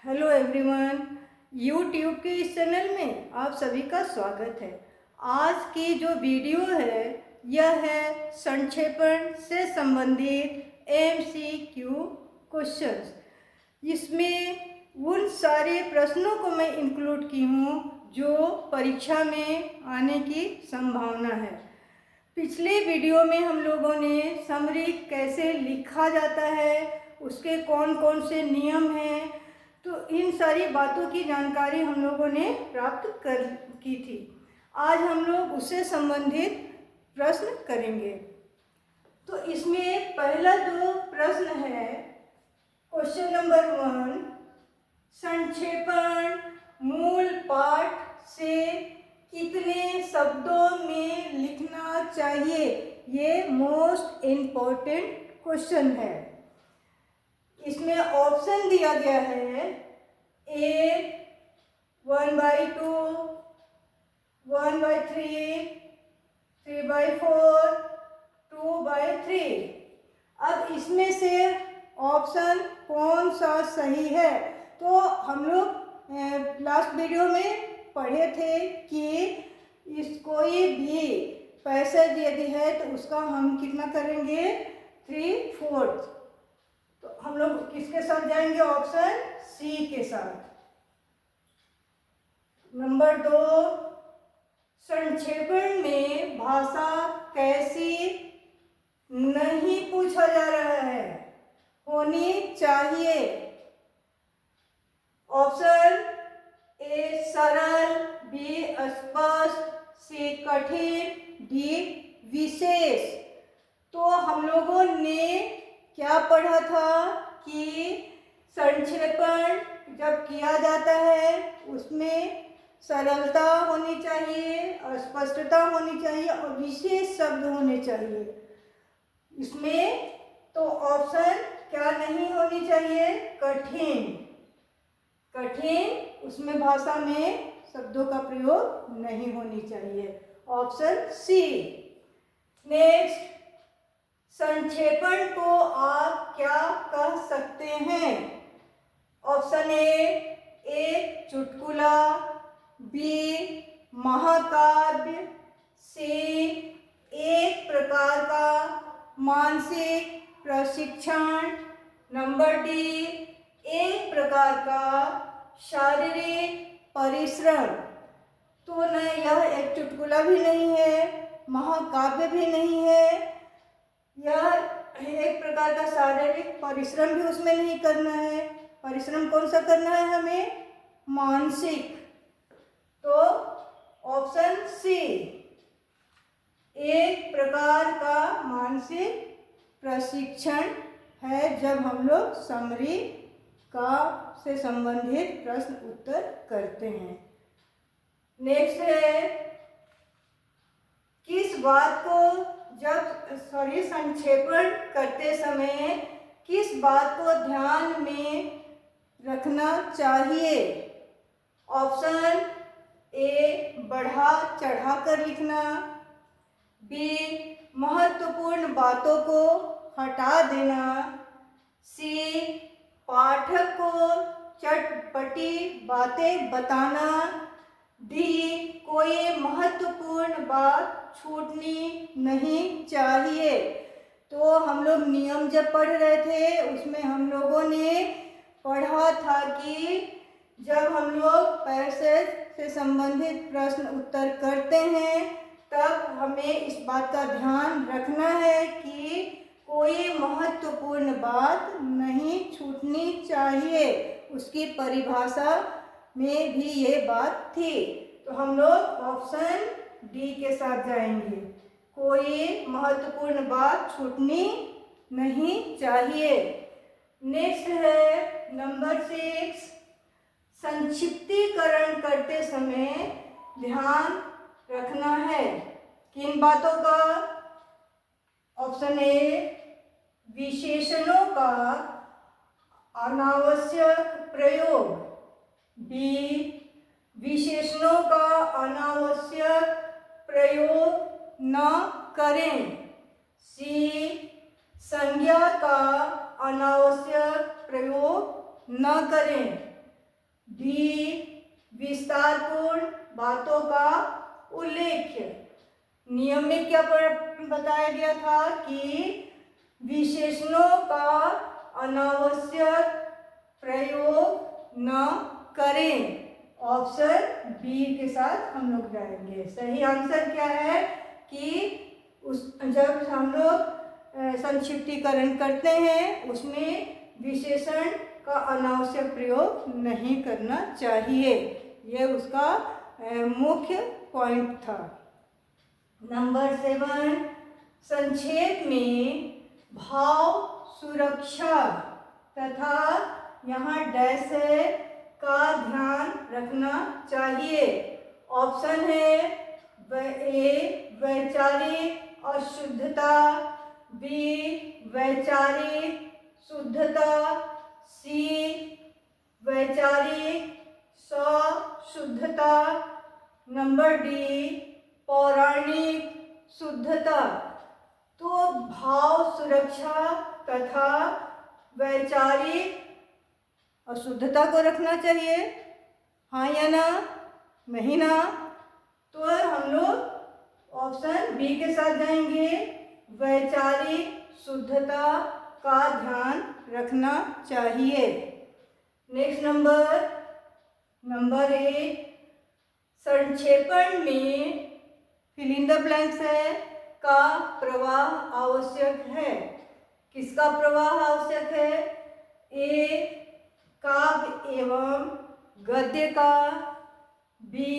Hello everyone, YouTube के इस channel में आप सभी का स्वागत है। आज की जो वीडियो है यह है संक्षेपण से संबंधित MCQ क्वेश्चंस। इसमें उन सारे प्रश्नों को मैं इंक्लूड की हूँ जो परीक्षा में आने की संभावना है। पिछले वीडियो में हम लोगों ने समरी कैसे लिखा जाता है, उसके कौन कौन से नियम हैं, तो इन सारी बातों की जानकारी हम लोगों ने प्राप्त की थी। आज हम लोग उससे संबंधित प्रश्न करेंगे। तो इसमें पहला जो प्रश्न है, क्वेश्चन नंबर 1, संक्षेपण मूल पाठ से कितने शब्दों में लिखना चाहिए? ये मोस्ट इम्पोर्टेंट क्वेश्चन है। इसमें ऑप्शन दिया गया है A 1/2, 1/3, 3/4, 2/3। अब इसमें से ऑप्शन कौन सा सही है? तो हम लोग लास्ट वीडियो में पढ़े थे कि कोई भी पैसेज यदि है तो उसका हम कितना करेंगे? 3/4। तो हम लोग किसके साथ जाएंगे? ऑप्शन सी के साथ। नंबर 2, संक्षेपण में भाषा कैसी नहीं पूछा जा रहा है, होनी चाहिए? ऑप्शन ए सरल, बी स्पष्ट, सी कठिन, डी विशेष। तो हम लोगों ने क्या पढ़ा था कि संक्षेपण जब किया जाता है उसमें सरलता होनी चाहिए, स्पष्टता होनी चाहिए और विशेष शब्द होने चाहिए। इसमें तो ऑप्शन क्या नहीं होनी चाहिए? कठिन। कठिन, उसमें भाषा में शब्दों का प्रयोग नहीं होनी चाहिए। Option C. नेक्स्ट, संक्षेपण को आप क्या कह सकते हैं? ऑप्शन ए एक चुटकुला, बी महाकाव्य, सी एक प्रकार का मानसिक प्रशिक्षण, नंबर डी एक प्रकार का शारीरिक परिश्रम। तो न यह एक चुटकुला भी नहीं है, महाकाव्य भी नहीं है, यह एक प्रकार का शारीरिक परिश्रम भी उसमें नहीं करना है। परिश्रम कौन सा करना है हमें? मानसिक। तो ऑप्शन सी एक प्रकार का मानसिक प्रशिक्षण है जब हम लोग समरी का से संबंधित प्रश्न उत्तर करते हैं। नेक्स्ट है, किस बात को संक्षेपण करते समय किस बात को ध्यान में रखना चाहिए? ऑप्शन ए बढ़ा चढ़ा कर लिखना, बी महत्वपूर्ण बातों को हटा देना, सी पाठक को चटपटी बातें बताना, डी कोई महत्वपूर्ण बात छूटनी नहीं चाहिए। तो हम लोग नियम जब पढ़ रहे थे उसमें हम लोगों ने पढ़ा था कि जब हम लोग पैसेज से संबंधित प्रश्न उत्तर करते हैं तब हमें इस बात का ध्यान रखना है कि कोई महत्वपूर्ण बात नहीं छूटनी चाहिए। उसकी परिभाषा में भी ये बात थी। तो हम लोग ऑप्शन डी के साथ जाएंगे, कोई महत्वपूर्ण बात छूटनी नहीं चाहिए। नेक्स्ट है नंबर 6, संक्षिप्तीकरण करते समय ध्यान रखना है किन बातों का? ऑप्शन ए विशेषणों का अनावश्यक प्रयोग, बी विशेषणों का अनावश्यक प्रयोग न करें, सी संज्ञा का अनावश्यक प्रयोग न करें, डी विस्तारपूर्ण बातों का उल्लेख। नियम में क्या बताया गया था कि विशेषणों का अनावश्यक प्रयोग न करें। ऑप्शन बी के साथ हम लोग जाएंगे। सही आंसर क्या है कि जब हम लोग संक्षिप्तीकरण करते हैं उसमें विशेषण का अनावश्यक प्रयोग नहीं करना चाहिए। यह उसका मुख्य पॉइंट था। नंबर 7, संक्षेप में भाव सुरक्षा तथा यहाँ डैश है का ध्यान रखना चाहिए। ऑप्शन है ए वैचारिक अशुद्धता, बी वैचारिक शुद्धता, सी वैचारिक सशुद्धता, नंबर डी पौराणिक शुद्धता। तो भाव सुरक्षा तथा वैचारिक अशुद्धता को रखना चाहिए, हाँ या ना? नहीं ना? तो हम लोग ऑप्शन बी के साथ जाएंगे, वैचारिक शुद्धता का ध्यान रखना चाहिए। नेक्स्ट नंबर 8, संक्षेपण में फिल इन द ब्लैंक्स है का प्रवाह आवश्यक है। किसका प्रवाह आवश्यक है? ए काव्य एवं गद्य का, बी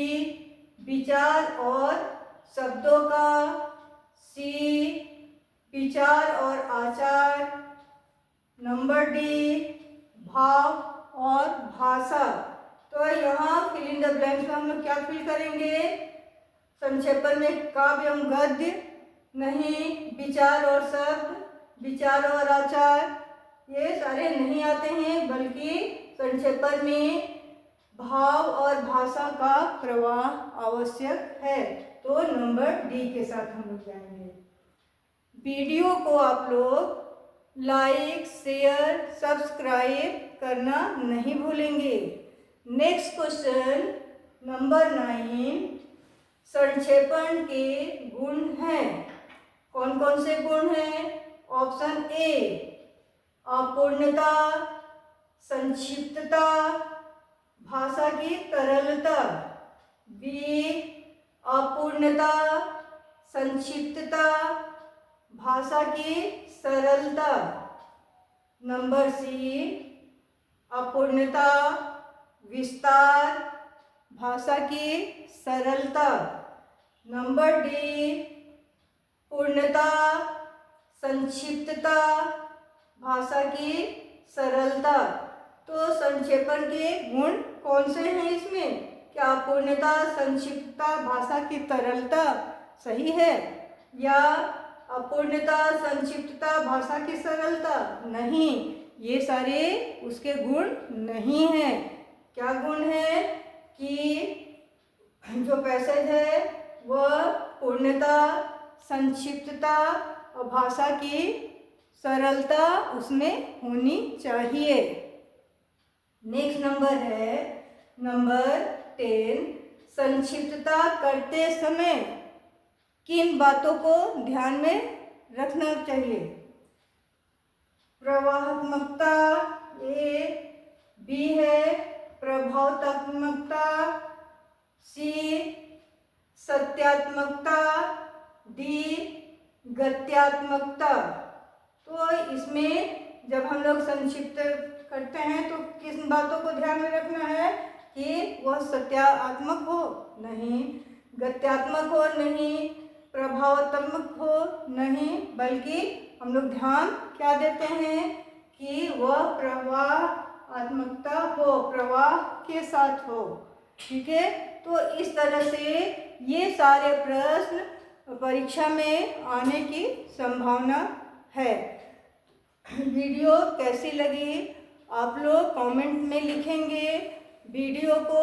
विचार और शब्दों का, सी विचार और आचार, नंबर डी भाव और भाषा। तो यहाँ फिल इन द ब्लैंक्स में हम लोग क्या फिल करेंगे? संक्षेपण में काव्य एवं गद्य नहीं, विचार और शब्द, विचार और आचार, ये सारे नहीं आते हैं, बल्कि संक्षेपण में भाव और भाषा का प्रवाह आवश्यक है। तो नंबर डी के साथ हम लोग जाएंगे। वीडियो को आप लोग लाइक, शेयर, सब्सक्राइब करना नहीं भूलेंगे। नेक्स्ट क्वेश्चन नंबर 9, संक्षेपण के गुण हैं। कौन कौन से गुण हैं? ऑप्शन ए अपूर्णता, संक्षिप्तता, भाषा की तरलता, बी अपूर्णता, संक्षिप्तता, भाषा की सरलता, नंबर सी अपूर्णता, विस्तार, भाषा की सरलता, नंबर डी पूर्णता, संक्षिप्तता, भाषा की सरलता। तो संक्षेपण के गुण कौन से हैं इसमें? क्या पूर्णता, संक्षिप्तता, भाषा की तरलता सही है, या अपूर्णता, संक्षिप्तता, भाषा की सरलता? नहीं, ये सारे उसके गुण नहीं हैं। क्या गुण है कि जो पैसेज है वह पूर्णता, संक्षिप्तता और भाषा की सरलता उसमें होनी चाहिए। नेक्स्ट नंबर है नंबर 10, संक्षिप्तता करते समय किन बातों को ध्यान में रखना चाहिए? प्रवाहात्मकता ए, बी है प्रभावात्मकता, सी सत्यात्मकता, डी गत्यात्मकता। तो इसमें जब हम लोग संक्षिप्त करते हैं तो किस बातों को ध्यान में रखना है कि वह सत्यात्मक हो नहीं, गत्यात्मक हो नहीं, प्रभावात्मक हो नहीं, बल्कि हम लोग ध्यान क्या देते हैं कि वह प्रवाहात्मकता हो, प्रवाह के साथ हो। ठीक है, तो इस तरह से ये सारे प्रश्न परीक्षा में आने की संभावना है। वीडियो कैसी लगी आप लोग कमेंट में लिखेंगे। वीडियो को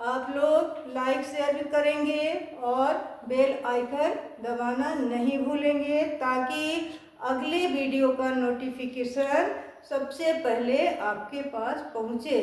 आप लोग लाइक शेयर भी करेंगे और बेल आइकन दबाना नहीं भूलेंगे ताकि अगले वीडियो का नोटिफिकेशन सबसे पहले आपके पास पहुँचे।